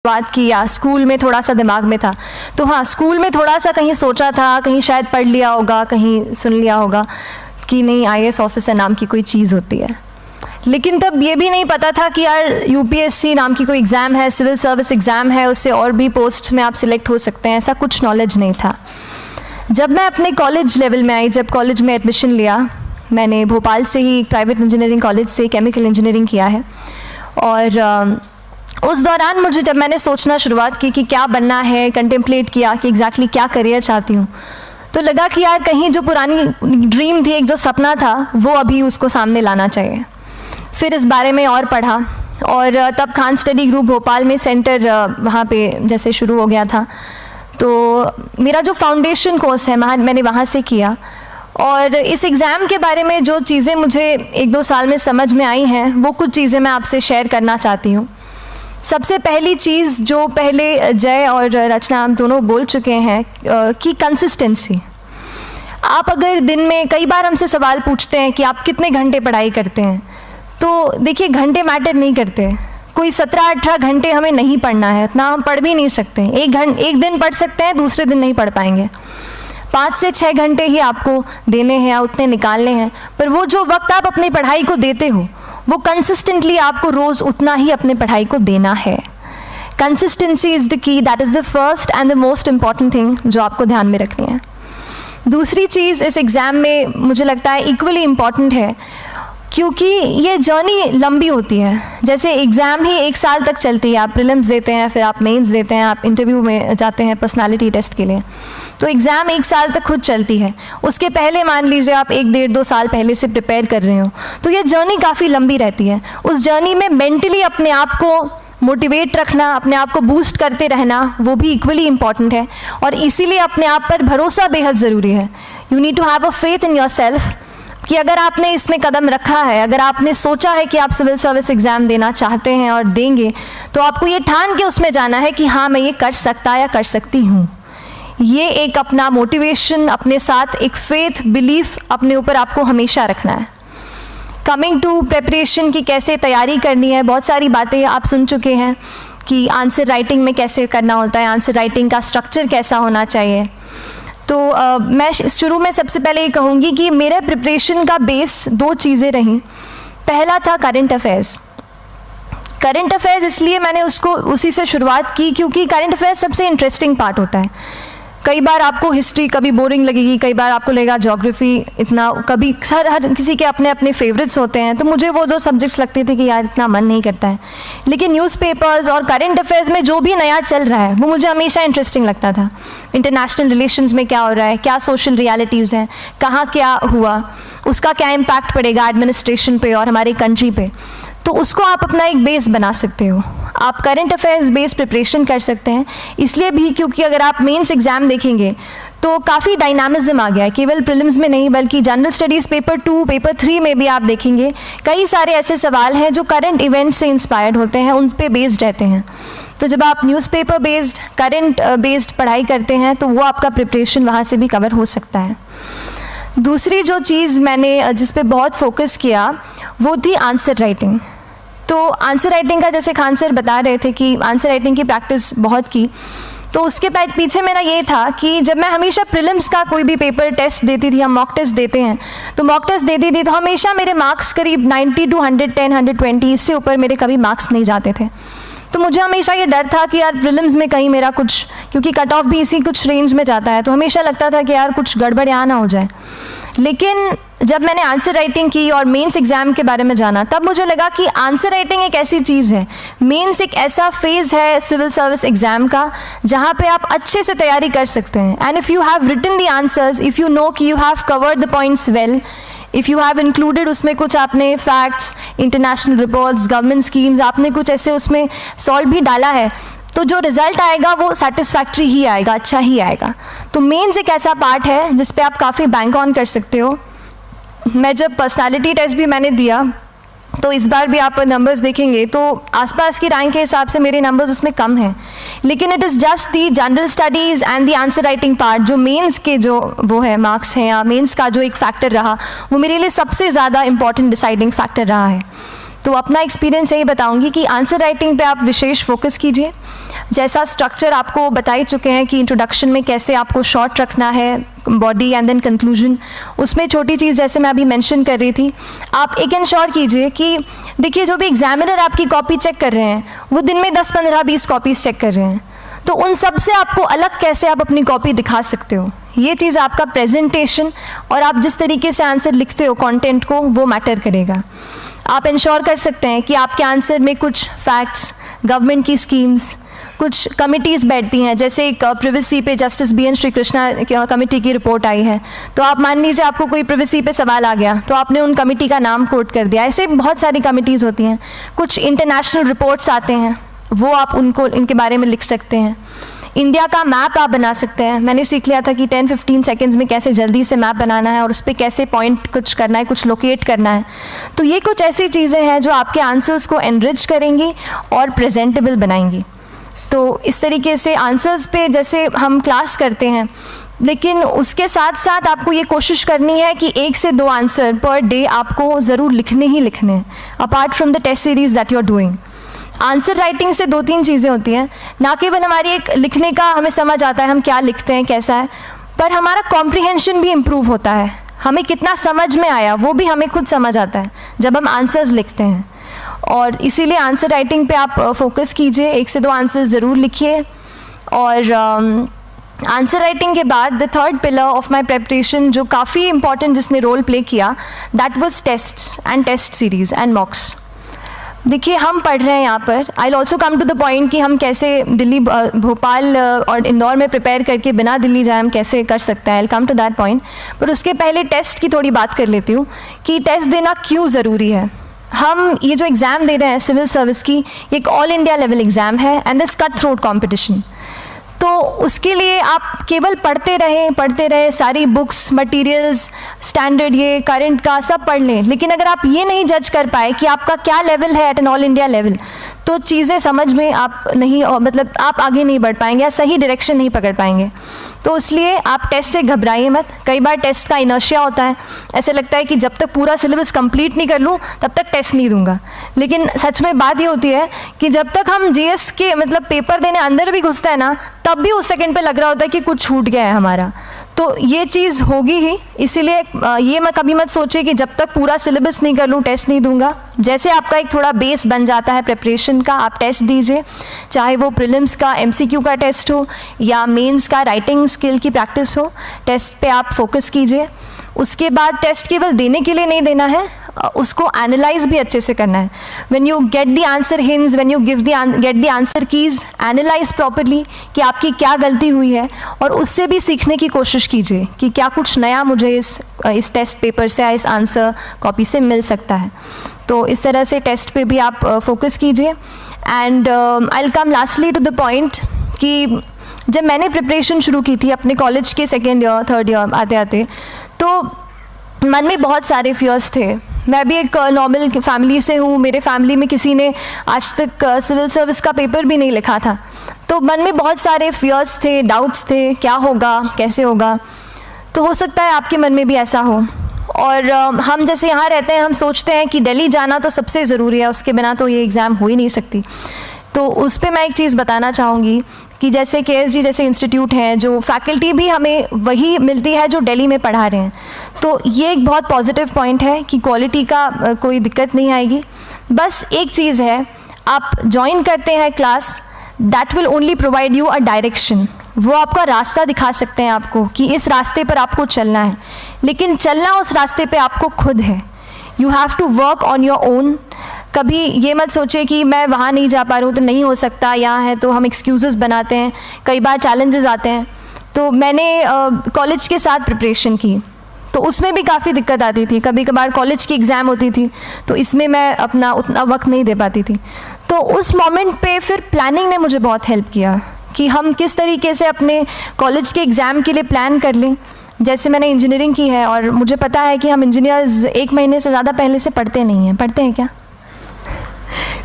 बात की या स्कूल में थोड़ा सा दिमाग में था, तो हाँ स्कूल में थोड़ा सा कहीं सोचा था, कहीं शायद पढ़ लिया होगा, कहीं सुन लिया होगा कि नहीं आईएएस ऑफिसर नाम की कोई चीज़ होती है। लेकिन तब ये भी नहीं पता था कि यार यूपीएससी नाम की कोई एग्ज़ाम है, सिविल सर्विस एग्ज़ाम है, उससे और भी पोस्ट में आप सिलेक्ट हो सकते हैं, ऐसा कुछ नॉलेज नहीं था। जब मैं अपने कॉलेज लेवल में आई, जब कॉलेज में एडमिशन लिया, मैंने भोपाल से ही प्राइवेट इंजीनियरिंग कॉलेज से केमिकल इंजीनियरिंग किया है, और उस दौरान मुझे जब मैंने सोचना शुरुआत की कि क्या बनना है, कंटेम्पलेट किया कि एग्जैक्टली क्या करियर चाहती हूँ, तो लगा कि यार कहीं जो पुरानी ड्रीम थी, एक जो सपना था, वो अभी उसको सामने लाना चाहिए। फिर इस बारे में और पढ़ा, और तब खान स्टडी ग्रुप भोपाल में सेंटर वहाँ पे जैसे शुरू हो गया था, तो मेरा जो फाउंडेशन कोर्स है मैंने वहाँ से किया। और इस एग्ज़ाम के बारे में जो चीज़ें मुझे 1-2 साल में समझ में आई हैं, वो कुछ चीज़ें मैं आपसे शेयर करना चाहती हूँ। सबसे पहली चीज़ जो पहले जय और रचना हम दोनों बोल चुके हैं कि कंसिस्टेंसी। आप अगर दिन में, कई बार हमसे सवाल पूछते हैं कि आप कितने घंटे पढ़ाई करते हैं, तो देखिए घंटे मैटर नहीं करते। कोई 17-18 घंटे हमें नहीं पढ़ना है, इतना हम पढ़ भी नहीं सकते। एक दिन पढ़ सकते हैं, दूसरे दिन नहीं पढ़ पाएंगे। 5 से 6 घंटे ही आपको देने हैं या उतने निकालने हैं, पर वो जो वक्त आप अपनी पढ़ाई को देते हो, वो कंसिस्टेंटली आपको रोज़ उतना ही अपने पढ़ाई को देना है। Consistency is the key, that is the first and the most important thing जो आपको ध्यान में रखनी है। दूसरी चीज़ इस एग्ज़ाम में मुझे लगता है इक्वली इम्पॉर्टेंट है, क्योंकि ये जर्नी लंबी होती है। जैसे एग्ज़ाम ही 1 साल तक चलती है, आप प्रीलिम्स देते हैं, फिर आप मेंस देते हैं, आप इंटरव्यू में जाते हैं पर्सनालिटी टेस्ट के लिए, तो एग्ज़ाम 1 साल तक खुद चलती है। उसके पहले मान लीजिए आप 1-1.5-2 साल पहले से प्रिपेयर कर रहे हो, तो ये जर्नी काफ़ी लंबी रहती है। उस जर्नी में मेंटली अपने आप को मोटिवेट रखना, अपने आप को बूस्ट करते रहना, वो भी इक्वली इम्पॉर्टेंट है। और इसीलिए अपने आप पर भरोसा बेहद ज़रूरी है। You need to have a faith in your self कि अगर आपने इसमें कदम रखा है, अगर आपने सोचा है कि आप सिविल सर्विस एग्ज़ाम देना चाहते हैं और देंगे, तो आपको ये ठान के उसमें जाना है कि हाँ मैं ये कर सकता या कर सकती हूँ। ये एक अपना मोटिवेशन, अपने साथ एक फेथ, बिलीफ अपने ऊपर आपको हमेशा रखना है। कमिंग टू प्रेपरेशन की कैसे तैयारी करनी है, बहुत सारी बातें आप सुन चुके हैं कि आंसर राइटिंग में कैसे करना होता है, आंसर राइटिंग का स्ट्रक्चर कैसा होना चाहिए। तो मैं शुरू में सबसे पहले ये कहूँगी कि मेरे प्रिपरेशन का बेस 2 चीज़ें रहीं। पहला था करंट अफेयर्स। करंट अफेयर्स इसलिए मैंने उसको उसी से शुरुआत की क्योंकि करंट अफेयर्स सबसे इंटरेस्टिंग पार्ट होता है। कई बार आपको हिस्ट्री कभी बोरिंग लगेगी, कई बार आपको लगेगा ज्योग्राफी इतना, कभी हर किसी के अपने अपने फेवरेट्स होते हैं। तो मुझे वो जो सब्जेक्ट्स लगते थे कि यार इतना मन नहीं करता है, लेकिन न्यूज़पेपर्स और करंट अफेयर्स में जो भी नया चल रहा है वो मुझे हमेशा इंटरेस्टिंग लगता था। इंटरनेशनल रिलेशंस में क्या हो रहा है, क्या सोशल रियलिटीज़ हैं, कहाँ क्या हुआ, उसका क्या इम्पैक्ट पड़ेगा एडमिनिस्ट्रेशन पे और हमारी कंट्री पे, तो उसको आप अपना एक बेस बना सकते हो। आप करंट अफेयर्स बेस्ड प्रिपरेशन कर सकते हैं, इसलिए भी क्योंकि अगर आप मेंस एग्ज़ाम देखेंगे तो काफ़ी डायनामिज्म आ गया है, केवल प्रीलिम्स में नहीं बल्कि जनरल स्टडीज़ पेपर 2, पेपर 3 में भी आप देखेंगे कई सारे ऐसे सवाल हैं जो करंट इवेंट्स से इंस्पायर्ड होते हैं, उन पे बेस्ड रहते हैं। तो जब आप न्यूज़पेपर बेस्ड, करंट बेस्ड पढ़ाई करते हैं तो वो आपका प्रिपरेशन वहाँ से भी कवर हो सकता है। दूसरी जो चीज़ मैंने जिस पे बहुत फोकस किया वो थी आंसर राइटिंग। तो आंसर राइटिंग का जैसे खान सर बता रहे थे कि आंसर राइटिंग की प्रैक्टिस बहुत की, तो उसके पीछे मेरा ये था कि जब मैं हमेशा प्रीलिम्स का कोई भी पेपर टेस्ट देती थी, हम मॉक टेस्ट देते हैं, तो मॉक टेस्ट देती थी तो हमेशा मेरे मार्क्स करीब 90 to 110, 120, इससे ऊपर मेरे कभी मार्क्स नहीं जाते थे। तो मुझे हमेशा ये डर था कि यार प्रीलिम्स में कहीं मेरा कुछ, क्योंकि कट ऑफ भी इसी कुछ रेंज में जाता है, तो हमेशा लगता था कि यार कुछ गड़बड़ यहाँ ना हो जाए। लेकिन जब मैंने आंसर राइटिंग की और मेंस एग्ज़ाम के बारे में जाना, तब मुझे लगा कि आंसर राइटिंग एक ऐसी चीज़ है, मेंस एक ऐसा फेज़ है सिविल सर्विस एग्ज़ाम का जहाँ पे आप अच्छे से तैयारी कर सकते हैं। And if you have written the answers, if you know कि you have covered the points well, if you have included उसमें कुछ आपने facts, international reports, government schemes, आपने कुछ ऐसे उसमें सॉल्व भी डाला है, तो जो रिज़ल्ट आएगा वो सेटिस्फैक्ट्री ही आएगा, अच्छा ही आएगा। तो मेंस एक ऐसा पार्ट है जिस पे आप काफ़ी बैंक ऑन कर सकते हो। मैं जब पर्सनालिटी टेस्ट भी मैंने दिया, तो इस बार भी आप नंबर्स देखेंगे तो आसपास की रैंक के हिसाब से मेरे नंबर्स उसमें कम हैं, लेकिन it is just the general studies and the answer writing part, जो मेंस के जो वो है मार्क्स हैं या मेंस का जो एक फैक्टर रहा, वो मेरे लिए सबसे ज़्यादा इंपॉर्टेंट डिसाइडिंग फैक्टर रहा है। तो अपना एक्सपीरियंस यही बताऊंगी कि आंसर राइटिंग पे आप विशेष फोकस कीजिए। जैसा स्ट्रक्चर आपको बता ही चुके हैं कि इंट्रोडक्शन में कैसे आपको शॉर्ट रखना है, बॉडी एंड देन कंक्लूजन, उसमें छोटी चीज़ जैसे मैं अभी मेंशन कर रही थी, आप एक इंश्योर कीजिए कि देखिए जो भी एग्जामिनर आपकी कॉपी चेक कर रहे हैं वो दिन में 10, 15, 20 कॉपीज़ चेक कर रहे हैं, तो उन सब से आपको अलग कैसे आप अपनी कॉपी दिखा सकते हो, ये चीज़ आपका प्रेजेंटेशन और आप जिस तरीके से आंसर लिखते हो कंटेंट को, वो मैटर करेगा। आप इंश्योर कर सकते हैं कि आपके आंसर में कुछ फैक्ट्स, गवर्नमेंट की स्कीम्स, कुछ कमिटीज़ बैठती हैं, जैसे एक प्रिवेसी पे justice BN Shri Krishna committee की रिपोर्ट आई है, तो आप मान लीजिए आपको कोई प्रिवेसी पे सवाल आ गया तो आपने उन कमेटी का नाम कोट कर दिया। ऐसे बहुत सारी कमिटीज़ होती हैं। कुछ इंटरनेशनल रिपोर्ट्स आते हैं, वो आप इनके बारे में लिख सकते हैं। इंडिया का मैप आप बना सकते हैं। मैंने सीख लिया था कि 10-15 सेकेंड्स में कैसे जल्दी से मैप बनाना है और उस पर कैसे पॉइंट कुछ करना है, कुछ लोकेट करना है। तो ये कुछ ऐसी चीज़ें हैं जो आपके आंसर्स को एनरिच करेंगी और प्रेजेंटेबल बनाएंगी। तो इस तरीके से आंसर्स पे जैसे हम क्लास करते हैं, लेकिन उसके साथ साथ आपको ये कोशिश करनी है कि 1 से 2 आंसर पर डे आपको ज़रूर लिखने ही लिखने हैं, apart from the test series that you are doing. Answer writing से 2-3 चीज़ें होती हैं, ना केवल हमारी एक लिखने का हमें समझ आता है हम क्या लिखते हैं कैसा है, पर हमारा कॉम्प्रिहेंशन भी इम्प्रूव होता है। हमें कितना समझ में आया वो भी हमें खुद समझ आता है जब हम आंसर्स लिखते हैं। और इसीलिए आंसर राइटिंग पे आप फोकस कीजिए, 1 से 2 आंसर ज़रूर लिखिए। और आंसर राइटिंग के बाद the third pillar of my preparation जो काफ़ी इंपॉर्टेंट जिसने रोल प्ले किया, that was tests and test series and mocks. देखिए हम पढ़ रहे हैं यहाँ पर, I will also come to the point कि हम कैसे दिल्ली, भोपाल और इंदौर में प्रिपेयर करके बिना दिल्ली जाए हम कैसे कर सकते हैं, I will come to that point. पर उसके पहले टेस्ट की थोड़ी बात कर लेती हूँ कि टेस्ट देना क्यों ज़रूरी है। हम ये जो एग्ज़ाम दे रहे हैं सिविल सर्विस की, ये एक ऑल इंडिया लेवल एग्ज़ाम है and this cut throat competition. तो उसके लिए आप केवल पढ़ते रहें, सारी बुक्स, मटेरियल्स, स्टैंडर्ड ये करंट का सब पढ़ लें, लेकिन अगर आप ये नहीं जज कर पाए कि आपका क्या लेवल है at an all India level, तो चीज़ें समझ में आप नहीं, मतलब आप आगे नहीं बढ़ पाएंगे या सही डायरेक्शन नहीं पकड़ पाएंगे। तो इसलिए आप टेस्ट से घबराइए मत। कई बार टेस्ट का इनर्शिया होता है, ऐसे लगता है कि जब तक पूरा सिलेबस कंप्लीट नहीं कर लूँ तब तक टेस्ट नहीं दूंगा, लेकिन सच में बात ये होती है कि जब तक हम GS के मतलब पेपर देने अंदर भी घुसते हैं ना, तब भी उस सेकंड पे लग रहा होता है कि कुछ छूट गया है हमारा। तो ये चीज़ होगी ही, इसीलिए ये मैं कभी मत सोचिए कि जब तक पूरा सिलेबस नहीं कर लूँ टेस्ट नहीं दूंगा। जैसे आपका एक थोड़ा बेस बन जाता है प्रिपरेशन का, आप टेस्ट दीजिए, चाहे वो प्रीलिम्स का MCQ का टेस्ट हो या मेंस का राइटिंग स्किल की प्रैक्टिस हो, टेस्ट पे आप फोकस कीजिए। उसके बाद टेस्ट केवल देने के लिए नहीं देना है, उसको एनालाइज भी अच्छे से करना है। When you get the answer hints, when you get the answer keys, analyse properly कि आपकी क्या गलती हुई है और उससे भी सीखने की कोशिश कीजिए कि क्या कुछ नया मुझे इस टेस्ट पेपर से या इस आंसर कॉपी से मिल सकता है। तो इस तरह से टेस्ट पे भी आप फोकस कीजिए। And I will come lastly to the point कि जब मैंने प्रिपरेशन शुरू की थी अपने कॉलेज के 2nd ईयर 3rd ईयर आते आते, तो मन में बहुत सारे फियर्स थे। मैं भी एक नॉर्मल फैमिली से हूँ, मेरे फैमिली में किसी ने आज तक सिविल सर्विस का पेपर भी नहीं लिखा था, तो मन में बहुत सारे फियर्स थे, डाउट्स थे, क्या होगा, कैसे होगा। तो हो सकता है आपके मन में भी ऐसा हो। और हम जैसे यहाँ रहते हैं, हम सोचते हैं कि दिल्ली जाना तो सबसे ज़रूरी है, उसके बिना तो ये एग्ज़ाम हो ही नहीं सकती। तो उस पर मैं एक चीज़ बताना चाहूँगी कि जैसे KSG जैसे इंस्टीट्यूट हैं, जो फैकल्टी भी हमें वही मिलती है जो दिल्ली में पढ़ा रहे हैं, तो ये एक बहुत पॉजिटिव पॉइंट है कि क्वालिटी का कोई दिक्कत नहीं आएगी। बस एक चीज़ है, आप ज्वाइन करते हैं class, that will only provide you a direction. वो आपका रास्ता दिखा सकते हैं आपको कि इस रास्ते पर आपको चलना है, लेकिन चलना उस रास्ते पे आपको खुद है। You have to work on your own. कभी ये मत सोचिए कि मैं वहाँ नहीं जा पा रहा हूँ तो नहीं हो सकता, यहाँ है, तो हम एक्सक्यूज़ेस बनाते हैं, कई बार चैलेंजेस आते हैं। तो मैंने कॉलेज के साथ प्रिपरेशन की, तो उसमें भी काफ़ी दिक्कत आती थी। कभी कभार कॉलेज की एग्ज़ाम होती थी तो इसमें मैं अपना उतना वक्त नहीं दे पाती थी। तो उस मोमेंट पे फिर प्लानिंग ने मुझे बहुत हेल्प किया कि हम किस तरीके से अपने कॉलेज के एग्ज़ाम के लिए प्लान कर लें। जैसे मैंने इंजीनियरिंग की है और मुझे पता है कि हम इंजीनियर्स 1 महीने से ज़्यादा पहले से पढ़ते नहीं हैं, पढ़ते हैं क्या?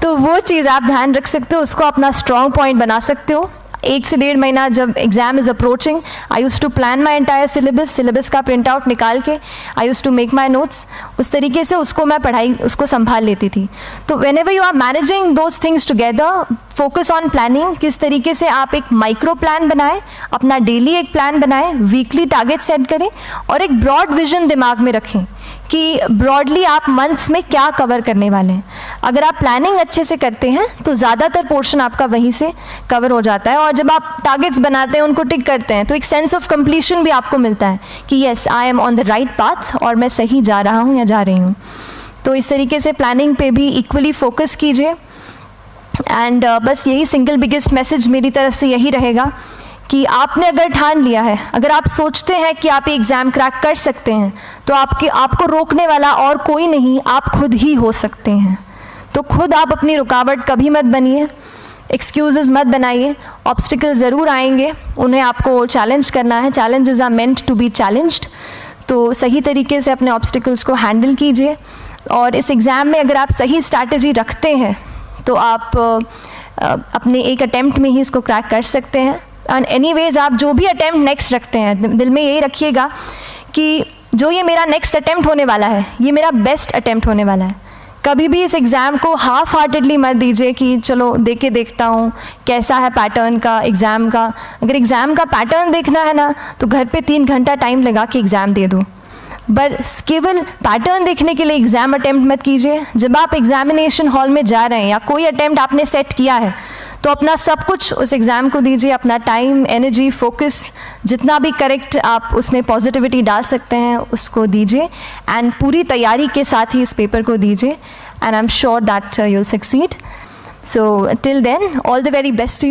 तो वो चीज़ आप ध्यान रख सकते हो, उसको अपना स्ट्रॉन्ग पॉइंट बना सकते हो। 1 से 1.5 महीना जब exam is approaching, I use to plan my entire syllabus का प्रिंट आउट निकाल के I use to make my notes, उस तरीके से उसको मैं उसको संभाल लेती थी। तो whenever you are managing those things together, focus on planning, किस तरीके से आप एक माइक्रो प्लान बनाएं, अपना डेली एक प्लान बनाएं, वीकली टारगेट सेट करें और एक ब्रॉड विजन दिमाग में रखें कि ब्रॉडली आप मंथ्स में क्या कवर करने वाले हैं। अगर आप प्लानिंग अच्छे से करते हैं तो ज़्यादातर पोर्शन आपका वहीं से कवर हो जाता है, और जब आप टारगेट्स बनाते हैं, उनको टिक करते हैं, तो एक सेंस ऑफ कंप्लीशन भी आपको मिलता है कि yes I am on the right path और मैं सही जा रहा हूँ या जा रही हूँ। तो इस तरीके से प्लानिंग पे भी इक्वली फोकस कीजिए। एंड बस यही सिंगल बिगेस्ट मैसेज मेरी तरफ से यही रहेगा कि आपने अगर ठान लिया है, अगर आप सोचते हैं कि आप एग्ज़ाम क्रैक कर सकते हैं, तो आपको रोकने वाला और कोई नहीं, आप खुद ही हो सकते हैं। तो खुद आप अपनी रुकावट कभी मत बनिए, एक्सक्यूज़ेस मत बनाइए। ऑब्स्टिकल ज़रूर आएंगे, उन्हें आपको चैलेंज करना है। Challenges are meant to be challenged. तो सही तरीके से अपने ऑब्स्टिकल्स को हैंडल कीजिए, और इस एग्ज़ाम में अगर आप सही स्ट्रैटेजी रखते हैं तो आप अपने एक अटैम्प्ट में ही इसको क्रैक कर सकते हैं। एंड एनीवेज आप जो भी अटैम्प्ट नेक्स्ट रखते हैं, दिल में यही रखिएगा कि जो ये मेरा नेक्स्ट अटैम्प्ट होने वाला है, ये मेरा बेस्ट अटैम्प्ट होने वाला है। कभी भी इस एग्ज़ाम को हाफ हार्टेडली मत दीजिए कि चलो दे के देखता हूँ कैसा है पैटर्न का एग्ज़ाम का। अगर एग्ज़ाम का पैटर्न देखना है ना, तो घर पे 3 घंटा टाइम लगा के एग्ज़ाम दे दो, बस केवल पैटर्न देखने के लिए एग्ज़ाम अटैम्प्ट मत कीजिए। जब आप एग्जामिनेशन हॉल में जा रहे हैं या कोई अटैम्प्ट आपने सेट किया है, तो अपना सब कुछ उस एग्ज़ाम को दीजिए, अपना टाइम, एनर्जी, फोकस, जितना भी करेक्ट आप उसमें पॉजिटिविटी डाल सकते हैं उसको दीजिए, एंड पूरी तैयारी के साथ ही इस पेपर को दीजिए, and I am sure that you will succeed. So till then, all the very best to you.